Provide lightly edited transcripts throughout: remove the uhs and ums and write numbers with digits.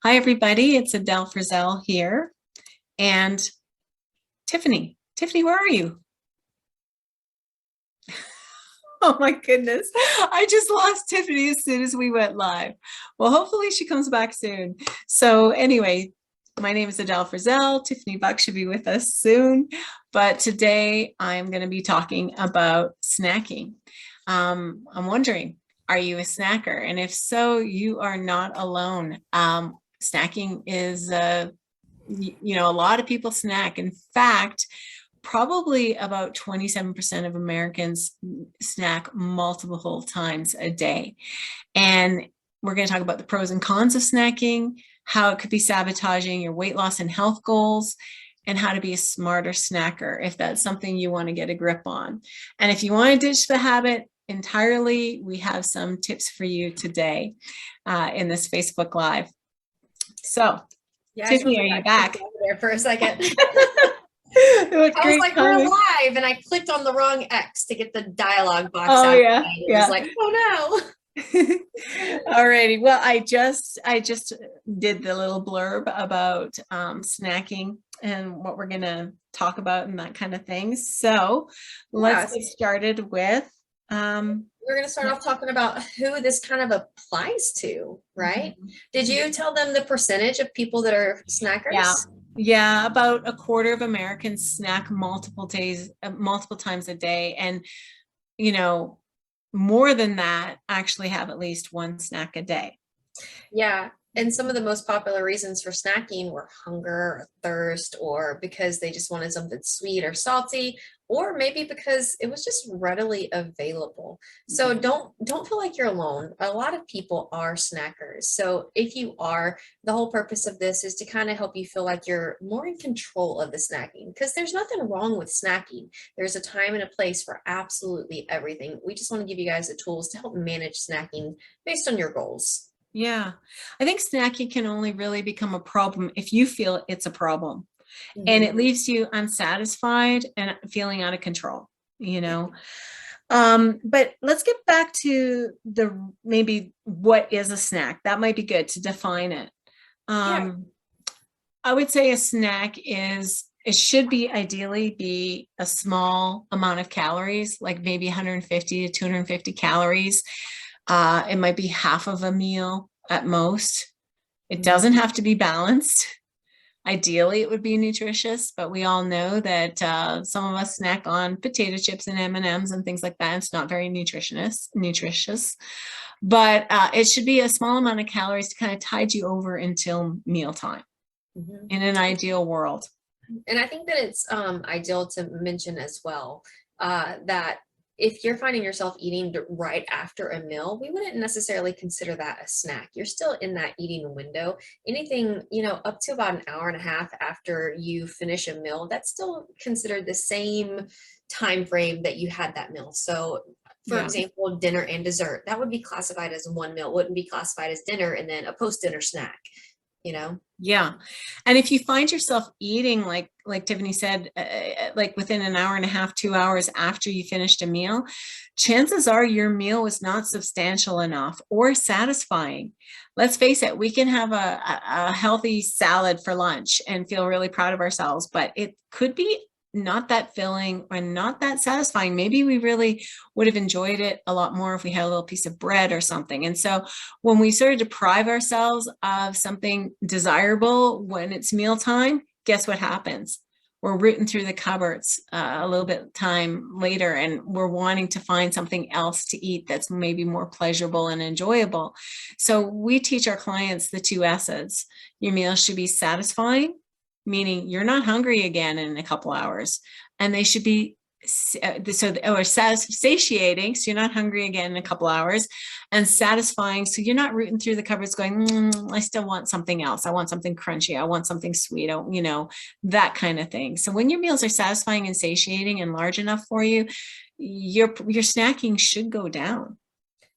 Hi, everybody. It's Adele here. And Tiffany. Tiffany, where are you? Oh my goodness. I just lost Tiffany as soon as we went live. Well, hopefully she comes back soon. So anyway, my name is Adele Frizzell. Tiffany Buck should be with us soon. But today I'm going to be talking about snacking. I'm wondering, are you a snacker? And if so, you are not alone. Snacking is, a lot of people snack. In fact, probably about 27% of Americans snack multiple times a day. And we're going to talk about the pros and cons of snacking, how it could be sabotaging your weight loss and health goals, and how to be a smarter snacker if that's something you want to get a grip on. And if you want to ditch the habit entirely, we have some tips for you today in this Facebook Live. So, yeah, Tiffany, are you back? There for a second. I was like, we're live, and I clicked on the wrong X to get the dialogue box out. Yeah. It was like, oh no. All righty. Well, I just did the little blurb about snacking and what we're going to talk about and that kind of thing. So let's get started with we're going to start off talking about who this kind of applies to, right? Mm-hmm. Did you tell them the percentage of people that are snackers? Yeah, about a quarter of Americans snack multiple times a day. And, more than that actually have at least one snack a day. Yeah. And some of the most popular reasons for snacking were hunger, or thirst, or because they just wanted something sweet or salty, or maybe because it was just readily available. So don't feel like you're alone. A lot of people are snackers. So if you are, the whole purpose of this is to kind of help you feel like you're more in control of the snacking, because there's nothing wrong with snacking. There's a time and a place for absolutely everything. We just want to give you guys the tools to help manage snacking based on your goals. Yeah, I think snacking can only really become a problem if you feel it's a problem. Mm-hmm. And it leaves you unsatisfied and feeling out of control, But let's get back to maybe what is a snack. That might be good to define it. I would say a snack should ideally be a small amount of calories, like maybe 150 to 250 calories. It might be half of a meal at most. It doesn't have to be balanced. Ideally, it would be nutritious, but we all know that some of us snack on potato chips and M&Ms and things like that. It's not very nutritious, but it should be a small amount of calories to kind of tide you over until mealtime in an ideal world. And I think that it's ideal to mention as well that if you're finding yourself eating right after a meal, we wouldn't necessarily consider that a snack. You're still in that eating window. Anything, up to about an hour and a half after you finish a meal, that's still considered the same time frame that you had that meal. So for example, dinner and dessert, that would be classified as one meal, wouldn't be classified as dinner and then a post-dinner snack. Yeah. And if you find yourself eating, like Tiffany said, like within an hour and a half, 2 hours after you finished a meal, chances are your meal was not substantial enough or satisfying. Let's face it, we can have a healthy salad for lunch and feel really proud of ourselves, but it could be not that filling or not that satisfying. Maybe we really would have enjoyed it a lot more if we had a little piece of bread or something. And so when we sort of deprive ourselves of something desirable when it's mealtime, guess what happens? We're rooting through the cupboards a little bit time later, and we're wanting to find something else to eat that's maybe more pleasurable and enjoyable. So we teach our clients the 2 S's. Your meal should be satisfying, meaning you're not hungry again in a couple hours, and they should be satiating, so you're not hungry again in a couple hours, and satisfying, so you're not rooting through the cupboards going, I still want something else. I want something crunchy. I want something sweet, that kind of thing. So when your meals are satisfying and satiating and large enough for you, your snacking should go down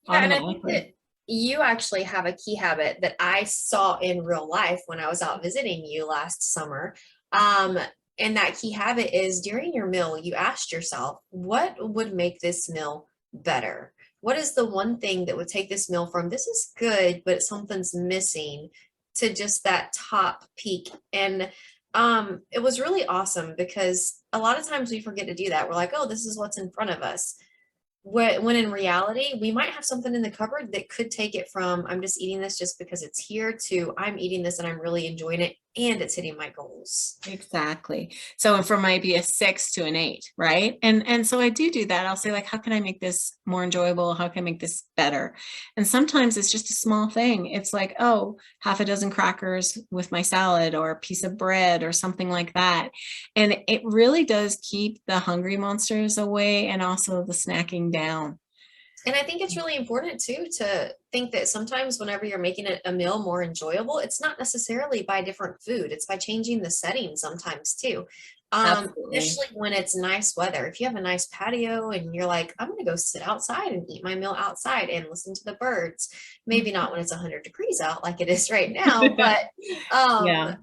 automatically. And I think that you actually have a key habit that I saw in real life when I was out visiting you last summer. And that key habit is during your meal, you asked yourself, what would make this meal better? What is the one thing that would take this meal from this is good, but something's missing to just that top peak. And it was really awesome because a lot of times we forget to do that. We're like, oh, this is what's in front of us. When in reality, we might have something in the cupboard that could take it from I'm just eating this just because it's here to I'm eating this and I'm really enjoying it and it's hitting my goals. Exactly. So from might be a 6 to an 8, right? And so I do that. I'll say like, how can I make this more enjoyable? How can I make this better? And sometimes it's just a small thing. It's like, oh, half a dozen crackers with my salad or a piece of bread or something like that. And it really does keep the hungry monsters away and also the snacking down. And I think it's really important too to think that sometimes whenever you're making a meal more enjoyable, it's not necessarily by different food. It's by changing the setting sometimes too. Absolutely. Especially when it's nice weather. If you have a nice patio and you're like, I'm gonna go sit outside and eat my meal outside and listen to the birds. Maybe not when it's 100 degrees out like it is right now, but um Yeah,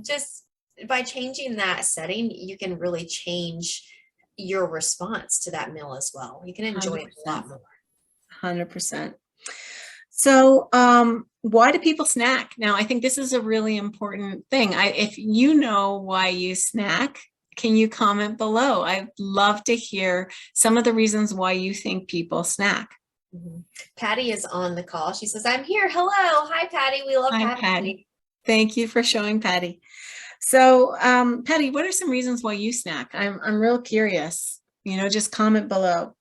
just by changing that setting, you can really change your response to that meal as well. You can enjoy it a 100%. lot more. 100%. So, why do people snack? Now, I think this is a really important thing. If you know why you snack, can you comment below? I'd love to hear some of the reasons why you think people snack. Mhm. Patty is on the call. She says, I'm here. Hello. Hi, Patty. We love Hi, having you. Patty. Thank you for showing Patty. So, Patty, what are some reasons why you snack? I'm real curious. Just comment below.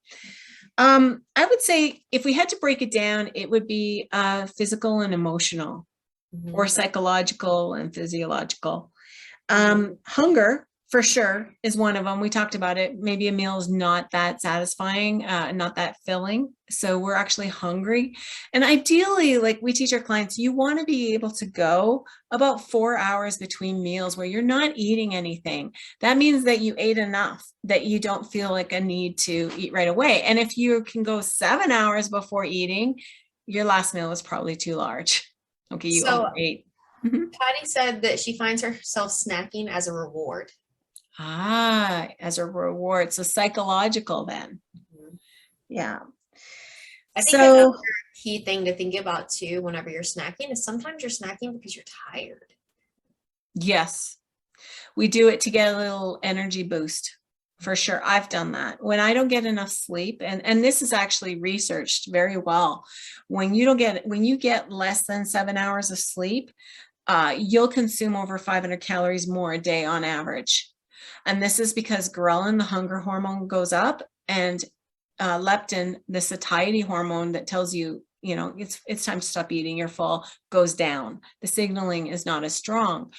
I would say if we had to break it down, it would be physical and emotional, or Mhm, psychological and physiological. mhm. Hunger, for sure, is one of them. We talked about it. Maybe a meal is not that satisfying, not that filling. So we're actually hungry. And ideally, like we teach our clients, you want to be able to go about 4 hours between meals where you're not eating anything. That means that you ate enough that you don't feel like a need to eat right away. And if you can go 7 hours before eating, your last meal was probably too large. Okay, you So overate. Mhm. Patty said that she finds herself snacking as a reward. As a reward. So psychological then. Mhm. Yeah. I think another So key thing to think about too, whenever you're snacking, is sometimes you're snacking because you're tired. yes, we do it to get a little energy boost. For sure. I've done that. When I don't get enough sleep, and this is actually researched very well. When you get less than 7 hours of sleep, you'll consume over 500 calories more a day on average. And this is because ghrelin, the hunger hormone, goes up, and leptin, the satiety hormone that tells you, it's time to stop eating, you're full, goes down. The signaling is not as strong.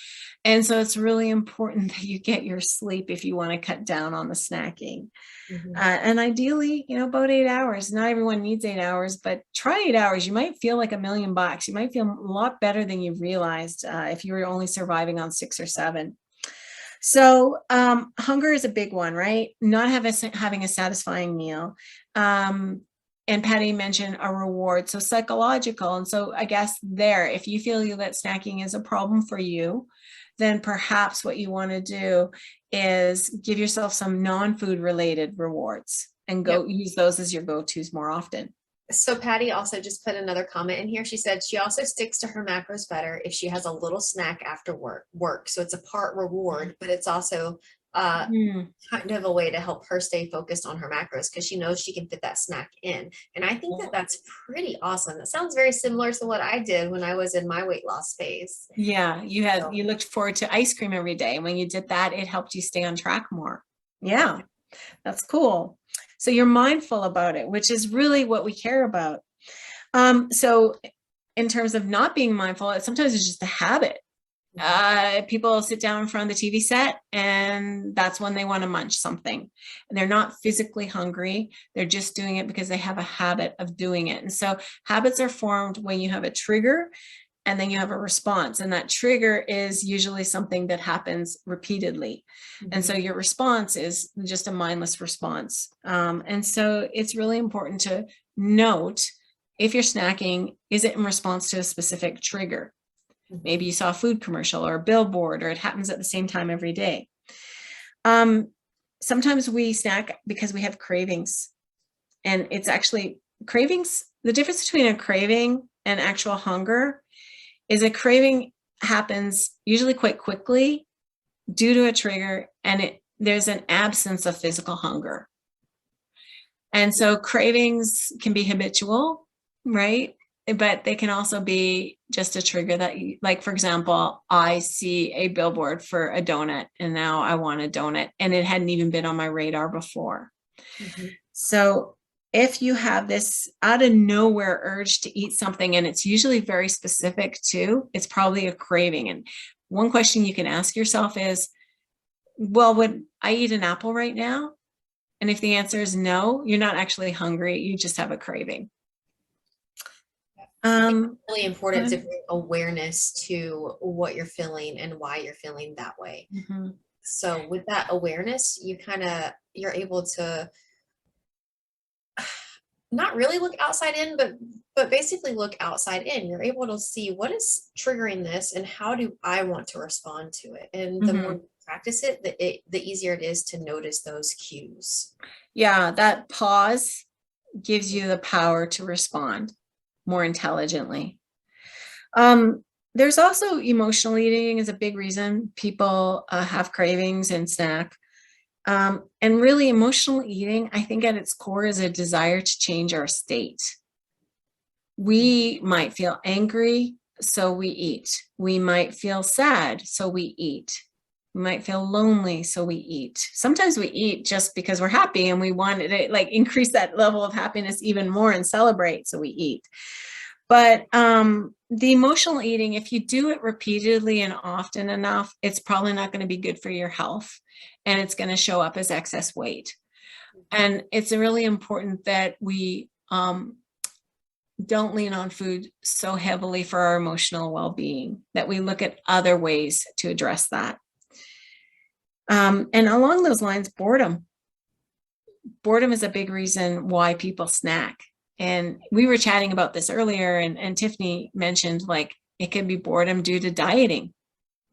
And so it's really important that you get your sleep if you want to cut down on the snacking. Mhm. And ideally, about 8 hours. Not everyone needs 8 hours, but try 8 hours. You might feel like $1,000,000. You might feel a lot better than you realized if you were only surviving on 6 or 7. So hunger is a big one, right? Not having a satisfying meal. And Patty mentioned a reward, so psychological. And so I guess if you feel that snacking is a problem for you, then perhaps what you want to do is give yourself some non-food related rewards and Yep. go use those as your go-tos more often. So Patty also just put another comment in here. She said she also sticks to her macros better if she has a little snack after work. So it's a part reward, but it's also uh Mm, kind of a way to help her stay focused on her macros because she knows she can fit that snack in. And I think that that's pretty awesome. That sounds very similar to what I did when I was in my weight loss phase. yeah, So you looked forward to ice cream every day. When you did that, it helped you stay on track more. Yeah. That's cool. So you're mindful about it, which is really what we care about. So in terms of not being mindful, sometimes it's just a habit. mhm, People sit down in front of the TV set and that's when they want to munch something. And they're not physically hungry. They're just doing it because they have a habit of doing it. And so habits are formed when you have a trigger and then you have a response, and that trigger is usually something that happens repeatedly, and mhm. so your response is just a mindless response. And so it's really important to note, if you're snacking, is it in response to a specific trigger? Maybe Mhm. you saw a food commercial or a billboard, or it happens at the same time every day. um, Sometimes we snack because we have cravings, and it's actually cravings. The difference between a craving and actual hunger is a craving happens usually quite quickly due to a trigger, and there's an absence of physical hunger. And so cravings can be habitual, right? But they can also be just a trigger that you, like, for example, I see a billboard for a donut and now I want a donut, and it hadn't even been on my radar before. So if you have this out of nowhere urge to eat something, and it's usually very specific too, it's probably a craving. And one question you can ask yourself is, well, would I eat an apple right now? And if the answer is no, you're not actually hungry. You just have a craving. Really important to bring awareness to what you're feeling and why you're feeling that way. Mm-hmm. So with that awareness, you're able to not really look outside in, but basically look outside in. You're able to see what is triggering this and how do I want to respond to it. And the more you practice it, the easier it is to notice those cues. Yeah, that pause gives you the power to respond more intelligently. There's also emotional eating is a big reason people have cravings and snack. And really emotional eating, I think at its core is a desire to change our state. We might feel angry, so we eat. We might feel sad, so we eat. We might feel lonely, so we eat. Sometimes we eat just because we're happy and we want to like increase that level of happiness even more and celebrate, so we eat. But the emotional eating, if you do it repeatedly and often enough, it's probably not going to be good for your health, and it's going to show up as excess weight. And it's really important that we don't lean on food so heavily for our emotional well-being, that we look at other ways to address that. And along those lines, boredom. Boredom is a big reason why people snack. And we were chatting about this earlier, and Tiffany mentioned like it could be boredom due to dieting.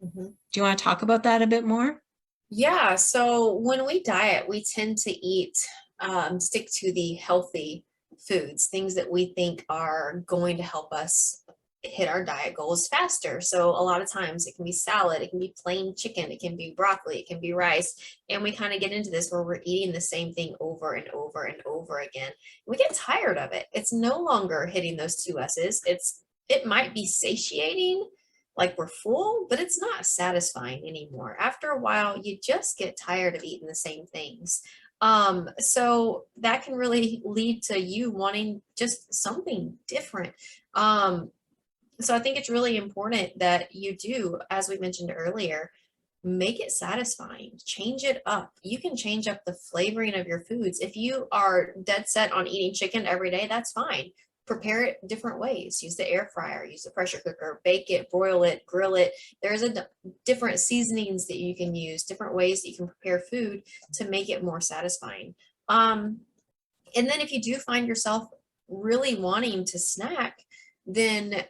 Do you want to talk about that a bit more? Yeah, so when we diet, we tend to stick to the healthy foods, things that we think are going to help us hit our diet goals faster. So a lot of times it can be salad, it can be plain chicken, it can be broccoli, it can be rice. And we kind of get into this where we're eating the same thing over and over and over again. We get tired of it. It's no longer hitting those two S's. It might be satiating, like we're full, but it's not satisfying anymore. After a while, you just get tired of eating the same things. So that can really lead to you wanting just something different. So I think it's really important that you do, as we mentioned earlier, make it satisfying, change it up. You can change up the flavoring of your foods. If you are dead set on eating chicken every day, that's fine. Prepare it different ways. Use the air fryer, use the pressure cooker, bake it, broil it, grill it. There's different seasonings that you can use, different ways that you can prepare food to make it more satisfying. And then if you do find yourself really wanting to snack, then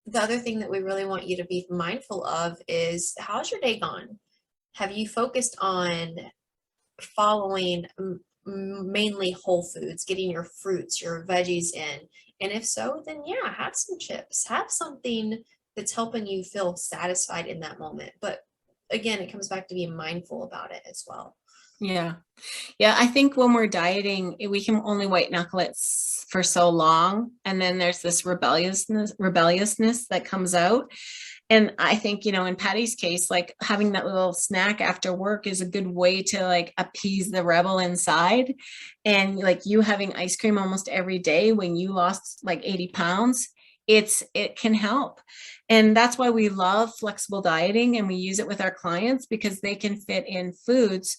the other thing that we really want you to be mindful of is, how's your day gone? Have you focused on following mainly whole foods, getting your fruits, your veggies in? And if so, then yeah, have some chips, have something that's helping you feel satisfied in that moment. But again, it comes back to being mindful about it as well. Yeah. Yeah. I think when we're dieting, we can only white knuckle it for so long. And then there's this rebelliousness that comes out. And I think, you know, in Patty's case, like having that little snack after work is a good way to like appease the rebel inside. And like you having ice cream almost every day when you lost like 80 pounds, it can help. And that's why we love flexible dieting, and we use it with our clients because they can fit in foods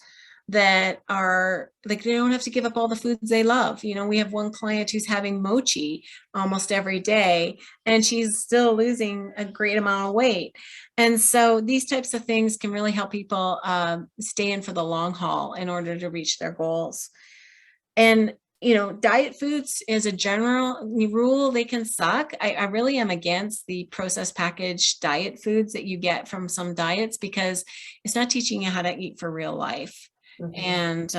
that are like, they don't have to give up all the foods they love. You know, we have one client who's having mochi almost every day, and she's still losing a great amount of weight. And so these types of things can really help people stay in for the long haul in order to reach their goals. And you know, diet foods as a general rule, they can suck. I really am against the processed packaged diet foods that you get from some diets, because it's not teaching you how to eat for real life. And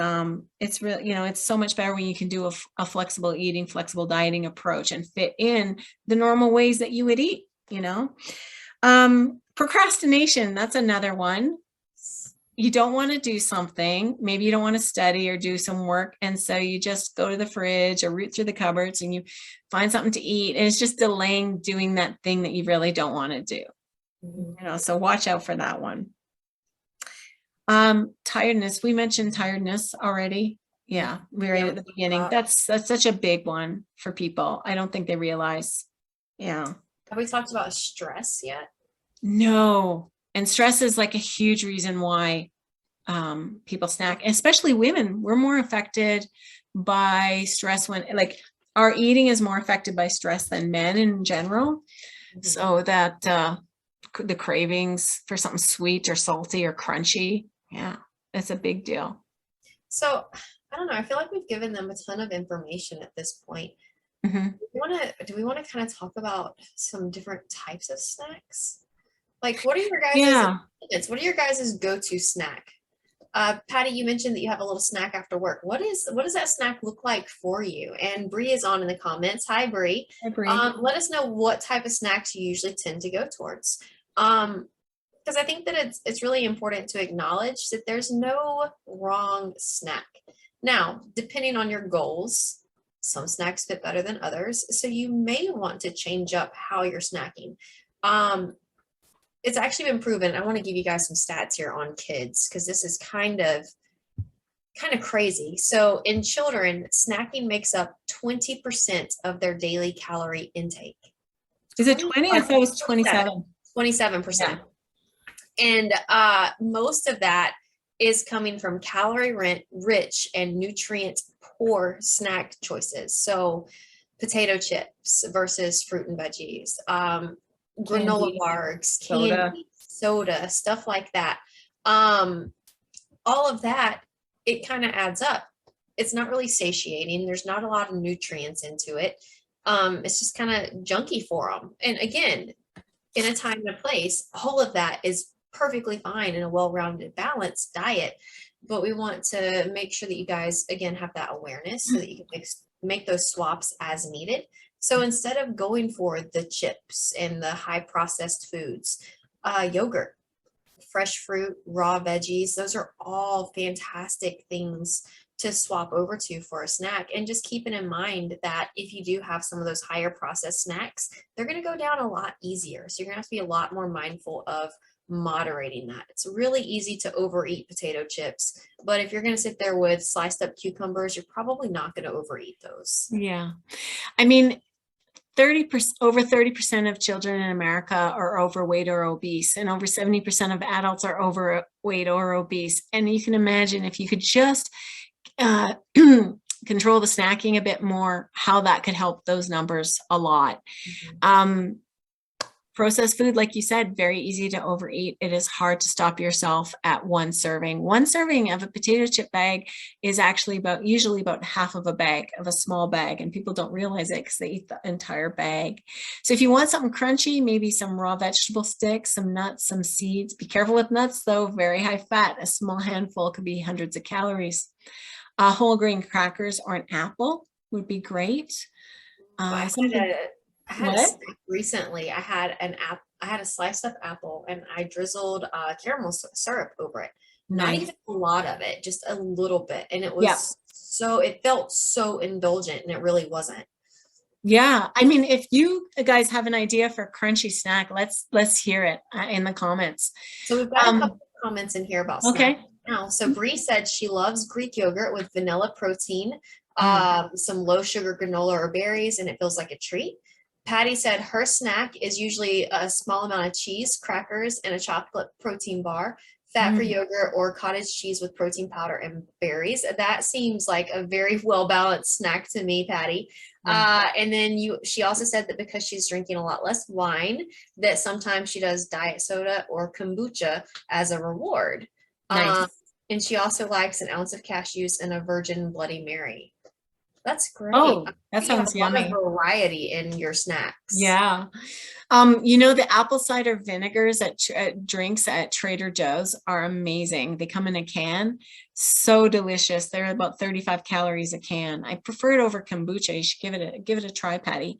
it's really, you know, it's so much better when you can do a flexible eating, flexible dieting approach and fit in the normal ways that you would eat, you know. Procrastination, that's another one. You don't want to do something. Maybe you don't want to study or do some work. And so you just go to the fridge or root through the cupboards and you find something to eat. And it's just delaying doing that thing that you really don't want to do. So watch out for that one. Tiredness. We mentioned tiredness already. Yeah, right at the beginning. That's such a big one for people. I don't think they realize. Yeah. Have we talked about stress yet? No. And stress is like a huge reason why people snack, especially women. We're more affected by stress when, like, our eating is more affected by stress than men in general. So that the cravings for something sweet or salty or crunchy, yeah, it's a big deal. So I don't know. I feel like we've given them a ton of information at this point. Mm-hmm. Do we want to kind of talk about some different types of snacks? Like, what are your guys' Yeah. what are your guys' go-to snack? Patty, you mentioned that you have a little snack after work. What does that snack look like for you? And Bree is on in the comments. Hi, Bree. Hi, Bree. Let us know what type of snacks you usually tend to go towards. Because I think that it's really important to acknowledge that there's no wrong snack. Now, depending on your goals, some snacks fit better than others. So you may want to change up how you're snacking. It's actually been proven. I want to give you guys some stats here on kids because this is kind of crazy. So in children, snacking makes up 20% of their daily calorie intake. Is it 20? I thought it was 27. 27%. And most of that is coming from calorie rich and nutrient poor snack choices. So potato chips versus fruit and veggies, granola bars, candy, soda, stuff like that. All of that, it kind of adds up. It's not really satiating. There's not a lot of nutrients into it. It's just kind of junky for them. And again, in a time and a place, all of that is perfectly fine in a well-rounded, balanced diet. But we want to make sure that you guys, again, have that awareness so that you can make those swaps as needed. So instead of going for the chips and the high processed foods, yogurt, fresh fruit, raw veggies, those are all fantastic things to swap over to for a snack. And just keeping in mind that if you do have some of those higher processed snacks, they're going to go down a lot easier. So you're going to have to be a lot more mindful of moderating that. It's really easy to overeat potato chips, but if you're going to sit there with sliced up cucumbers, you're probably not going to overeat those. Yeah. I mean, over 30% of children in America are overweight or obese, and over 70% of adults are overweight or obese. And you can imagine if you could just control the snacking a bit more, how that could help those numbers a lot. Processed food, like you said, very easy to overeat. It is hard to stop yourself at one serving. One serving of a potato chip bag is actually usually about half of a bag, of a small bag, and people don't realize it because they eat the entire bag. So if you want something crunchy, maybe some raw vegetable sticks, some nuts, some seeds. Be careful with nuts though, very high fat. A small handful could be hundreds of calories. Whole grain crackers or an apple would be great. I had a snack recently. I had a sliced up apple and I drizzled caramel syrup over it. Not even a lot of it, just a little bit. And it was it felt so indulgent, and it really wasn't. Yeah. I mean, if you guys have an idea for a crunchy snack, let's hear it in the comments. So we've got a couple of comments in here about snacks now. So Bree said she loves Greek yogurt with vanilla protein, some low sugar granola or berries, and it feels like a treat. Patty said her snack is usually a small amount of cheese, crackers, and a chocolate protein bar, fat-free yogurt, or cottage cheese with protein powder and berries. That seems like a very well-balanced snack to me, Patty. And then she also said that because she's drinking a lot less wine, that sometimes she does diet soda or kombucha as a reward. Nice. And she also likes an ounce of cashews and a virgin Bloody Mary. That's great. Oh, that sounds yummy. A lot of variety in your snacks. Yeah. The apple cider vinegars at drinks at Trader Joe's are amazing. They come in a can. So delicious. They're about 35 calories a can. I prefer it over kombucha. You should give it a try, Patty.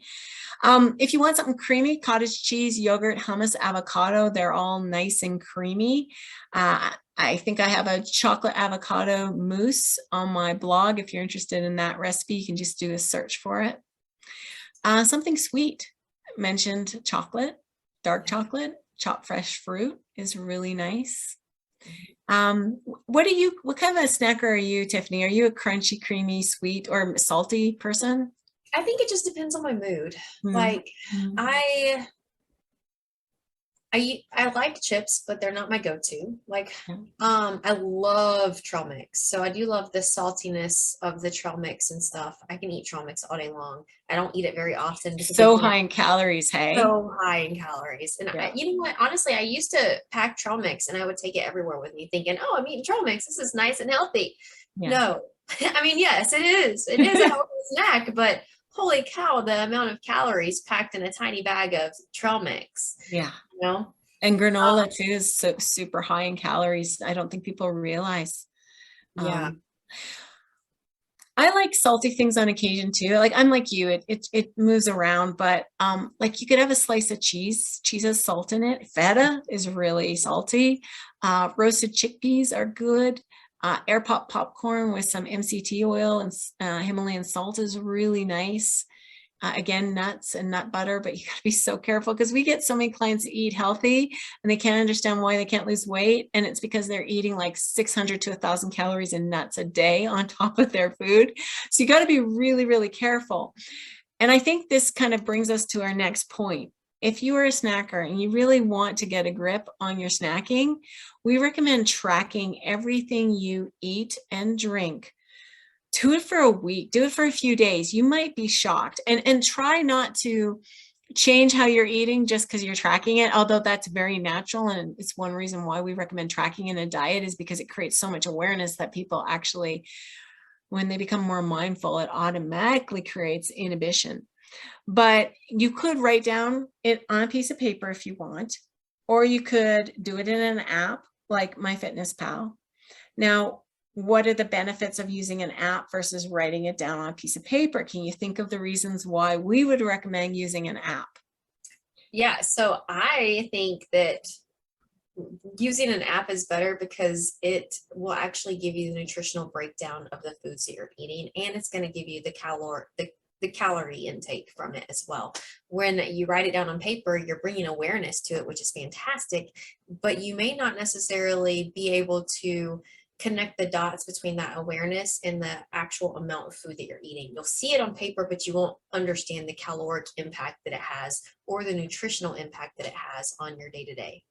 If you want something creamy, cottage cheese, yogurt, hummus, avocado, they're all nice and creamy. I think I have a chocolate avocado mousse on my blog. If you're interested in that recipe, you can just do a search for it. Something sweet. I mentioned chocolate, dark chocolate, chopped fresh fruit is really nice. What kind of a snacker are you, Tiffany? Are you a crunchy, creamy, sweet, or salty person? I think it just depends on my mood. Mm. Like Mm. I I like chips, but they're not my go-to. Like, Yeah. I love trail mix. So I do love the saltiness of the trail mix and stuff. I can eat trail mix all day long. I don't eat it very often because So again, high in calories, hey? so high in calories. And Yeah. you know what? Honestly, I used to pack trail mix and I would take it everywhere with me thinking, oh, I'm eating trail mix. This is nice and healthy. Yeah. No, I mean, yes, it is. It is a healthy snack, but holy cow, the amount of calories packed in a tiny bag of trail mix, Yeah. you know? And granola too is so super high in calories. I don't think people realize. Yeah. I like salty things on occasion too. Like I'm like you, it moves around, but like you could have a slice of cheese. Cheese has salt in it. Feta is really salty. Roasted chickpeas are good. Air pop popcorn with some MCT oil and Himalayan salt is really nice. Again, nuts and nut butter, but you got to be so careful because we get so many clients that eat healthy and they can't understand why they can't lose weight. And it's because they're eating like 600 to 1,000 calories in nuts a day on top of their food. So you got to be really, really careful. And I think this kind of brings us to our next point. If you are a snacker and you really want to get a grip on your snacking, we recommend tracking everything you eat and drink. Do it for a week, do it for a few days. You might be shocked, and try not to change how you're eating just because you're tracking it, although that's very natural. And it's one reason why we recommend tracking in a diet is because it creates so much awareness that people actually, when they become more mindful, it automatically creates inhibition. But you could write down it on a piece of paper if you want, or you could do it in an app like MyFitnessPal. Now, what are the benefits of using an app versus writing it down on a piece of paper? Can you think of the reasons why we would recommend using an app? Yeah. So I think that using an app is better because it will actually give you the nutritional breakdown of the foods that you're eating, and it's going to give you the calorie intake from it as well. When you write it down on paper, you're bringing awareness to it, which is fantastic, but you may not necessarily be able to connect the dots between that awareness and the actual amount of food that you're eating. You'll see it on paper, but you won't understand the caloric impact that it has or the nutritional impact that it has on your day to day.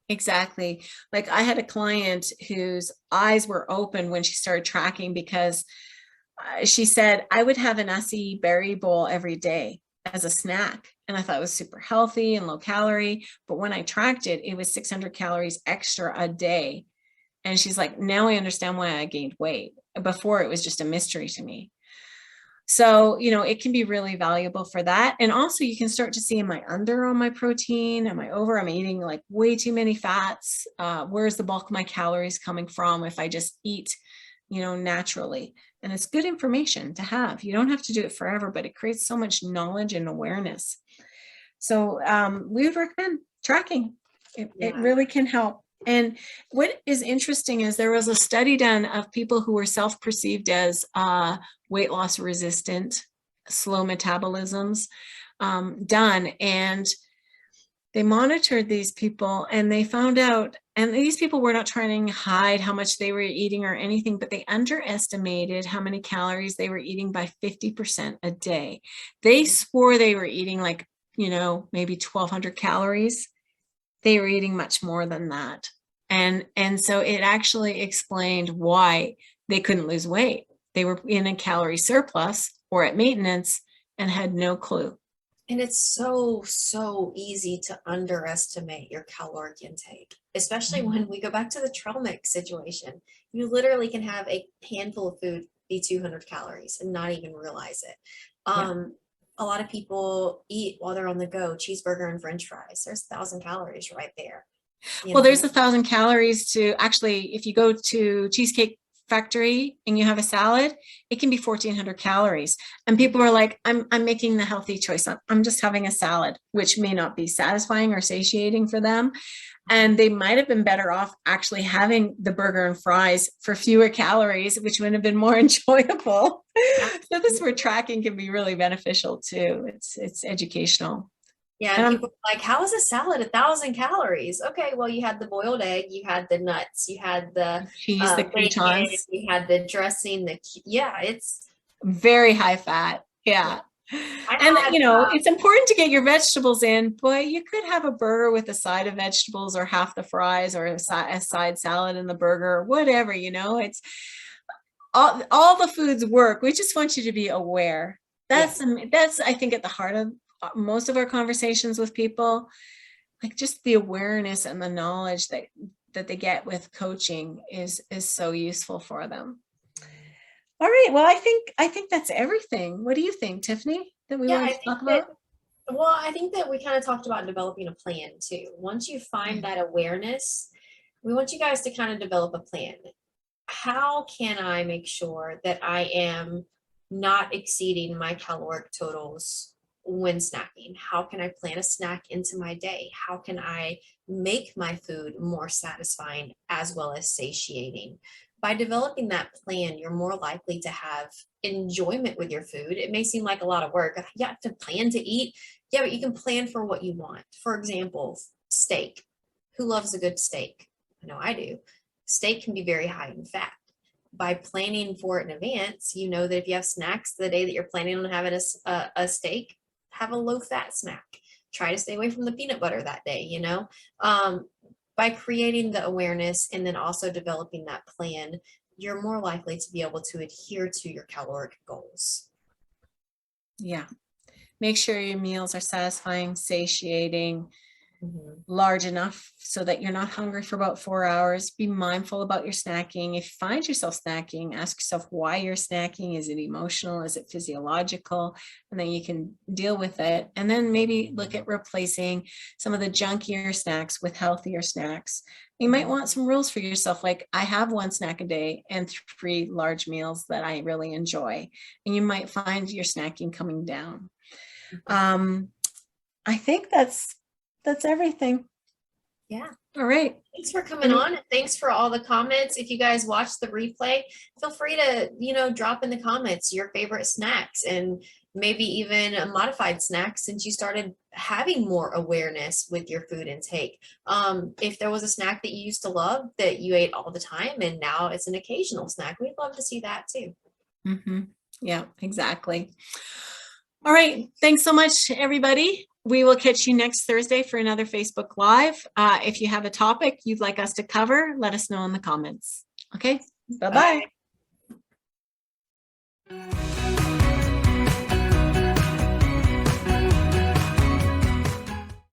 Exactly. Like I had a client whose eyes were open when she started tracking because she said, I would have an acai berry bowl every day as a snack. And I thought it was super healthy and low calorie. But when I tracked it, it was 600 calories extra a day. And she's like, now I understand why I gained weight. Before it was just a mystery to me. So, it can be really valuable for that. And also you can start to see, am I under on my protein? Am I over? I'm eating like way too many fats. Where's the bulk of my calories coming from if I just eat, naturally? And it's good information to have. You don't have to do it forever, but it creates so much knowledge and awareness. So we would recommend tracking. It really can help. And what is interesting is there was a study done of people who were self-perceived as weight loss resistant, slow metabolisms done. And they monitored these people and they found out, and these people were not trying to hide how much they were eating or anything, but they underestimated how many calories they were eating by 50% a day. They swore they were eating like, maybe 1,200 calories. They were eating much more than that. And so it actually explained why they couldn't lose weight. They were in a calorie surplus or at maintenance and had no clue. And it's so easy to underestimate your caloric intake, especially when we go back to the trail mix situation. You literally can have a handful of food be 200 calories and not even realize it. Yeah. A lot of people eat while they're on the go, cheeseburger and French fries. There's 1,000 calories right there. Well, there's 1,000 calories to actually, if you go to Cheesecake factory and you have a salad, it can be 1,400 calories. And people are like, I'm making the healthy choice. I'm just having a salad, which may not be satisfying or satiating for them. And they might have been better off actually having the burger and fries for fewer calories, which would have been more enjoyable. So this where tracking can be really beneficial too. It's educational. Yeah, and people are like, how is a salad 1,000 calories? Okay, well, you had the boiled egg, you had the nuts, you had the Cheese, the bacon, croutons, you had the dressing, yeah, it's very high fat. yeah. Yeah. I And had it's important to get your vegetables in, but you could have a burger with a side of vegetables or half the fries or a side salad in the burger or whatever, it's all the foods work. We just want you to be aware. That's I think at the heart of most of our conversations with people, like just the awareness and the knowledge that they get with coaching is so useful for them. All right. Well, I think that's everything. What do you think, Tiffany, that we yeah, wanted I to think talk that about? well, I think that we kind of talked about developing a plan too. Once you find that awareness, we want you guys to kind of develop a plan. How can I make sure that I am not exceeding my caloric totals when snacking? How can I plan a snack into my day? How can I make my food more satisfying as well as satiating? By developing that plan, you're more likely to have enjoyment with your food. It may seem like a lot of work. You have to plan to eat. Yeah, but you can plan for what you want. For example, steak. Who loves a good steak? I know I do. Steak can be very high in fat. By planning for it in advance, you know that if you have snacks the day that you're planning on having a steak, have a low fat snack. Try to stay away from the peanut butter that day, by creating the awareness and then also developing that plan, you're more likely to be able to adhere to your caloric goals. Yeah. Make sure your meals are satisfying, satiating, Mhm. large enough so that you're not hungry for about 4 hours. Be mindful about your snacking. If you find yourself snacking, ask yourself why you're snacking. Is it emotional? Is it physiological? And then you can deal with it. And then maybe look at replacing some of the junkier snacks with healthier snacks. You might want some rules for yourself, like I have 1 snack a day and 3 large meals that I really enjoy. And you might find your snacking coming down. I think that's everything. Yeah. All right. Thanks for coming on. Thanks for all the comments. If you guys watch the replay, feel free to, drop in the comments your favorite snacks and maybe even a modified snack since you started having more awareness with your food intake. If there was a snack that you used to love that you ate all the time and now it's an occasional snack, we'd love to see that too. Mm-hmm. Yeah, exactly. All right. Thanks so much, everybody. We will catch you next Thursday for another Facebook Live. If you have a topic you'd like us to cover, let us know in the comments. Okay. Bye-bye. Bye.